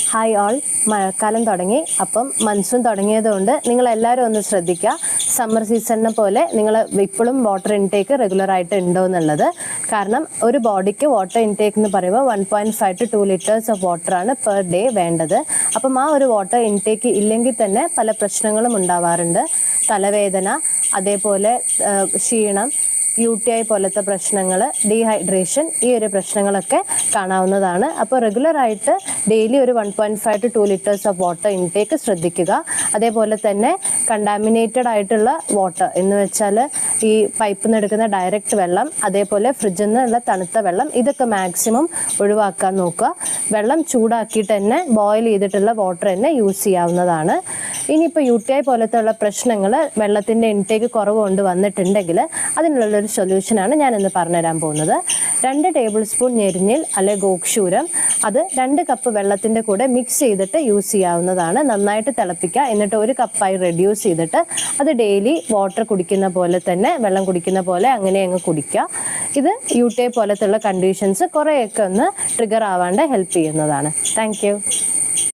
Hi all, മഴക്കാലം തുടങ്ങി. അപ്പം മൺസൂൺ തുടങ്ങിയതുകൊണ്ട് നിങ്ങളെല്ലാവരും ഒന്ന് ശ്രദ്ധിക്കുക. സമ്മർ സീസണിനെ പോലെ നിങ്ങൾ ഇപ്പോഴും വാട്ടർ ഇൻടേക്ക് റെഗുലറായിട്ട് ഉണ്ടോ എന്നുള്ളത്. കാരണം ഒരു ബോഡിക്ക് വാട്ടർ ഇൻടേക്ക് എന്ന് പറയുമ്പോൾ 1.5 to 2 liters ഓഫ് വാട്ടറാണ് പെർ ഡേ വേണ്ടത്. അപ്പം ആ ഒരു വാട്ടർ ഇൻടേക്ക് ഇല്ലെങ്കിൽ തന്നെ പല പ്രശ്നങ്ങളും ഉണ്ടാവാറുണ്ട്. തലവേദന, അതേപോലെ ക്ഷീണം, UTI പോലത്തെ പ്രശ്നങ്ങൾ, ഡീഹൈഡ്രേഷൻ, ഈ ഒരു പ്രശ്നങ്ങളൊക്കെ കാണാവുന്നതാണ്. അപ്പോൾ റെഗുലറായിട്ട് ഡെയിലി ഒരു 1.5 to 2 liters of water intake ശ്രദ്ധിക്കുക. അതേപോലെ തന്നെ കണ്ടാമിനേറ്റഡ് ആയിട്ടുള്ള വാട്ടർ എന്ന് വെച്ചാൽ ഈ പൈപ്പിൽ നിന്ന് എടുക്കുന്ന ഡയറക്റ്റ് വെള്ളം, അതേപോലെ ഫ്രിഡ്ജിൽ നിന്നുള്ള തണുത്ത വെള്ളം, ഇതൊക്കെ മാക്സിമം ഒഴിവാക്കാൻ നോക്കുക. വെള്ളം ചൂടാക്കിയിട്ട് തന്നെ ബോയിൽ ചെയ്തിട്ടുള്ള വാട്ടർ തന്നെ യൂസ് ചെയ്യാവുന്നതാണ്. ഇനിയിപ്പോൾ UTI പോലത്തെ ഉള്ള പ്രശ്നങ്ങൾ, വെള്ളത്തിൻ്റെ ഇൻടേക്ക് കുറവ് കൊണ്ട് വന്നിട്ടുണ്ടെങ്കിൽ അതിനുള്ളൊരു സൊല്യൂഷനാണ് ഞാൻ ഇന്ന് പറഞ്ഞുതരാൻ പോകുന്നത്. 2 ടേബിൾ സ്പൂൺ ഞെരിഞ്ഞിൽ അല്ലെ ഗോക്ഷൂരം, അത് 2 കപ്പ് വെള്ളത്തിൻ്റെ കൂടെ മിക്സ് ചെയ്തിട്ട് യൂസ് ചെയ്യാവുന്നതാണ്. നന്നായിട്ട് തിളപ്പിക്കുക. എന്നിട്ട് 1 കപ്പായി റെഡ്യൂസ് ചെയ്തിട്ട് അത് ഡെയിലി വാട്ടർ കുടിക്കുന്ന പോലെ തന്നെ, വെള്ളം കുടിക്കുന്ന പോലെ അങ്ങനെ അങ്ങ് കുടിക്കുക. ഇത് UTI പോലത്തുള്ള കണ്ടീഷൻസ് കുറേയൊക്കെ ഒന്ന് ട്രിഗർ ആവാണ്ട് ഹെൽപ്പ് ചെയ്യുന്നതാണ്. താങ്ക്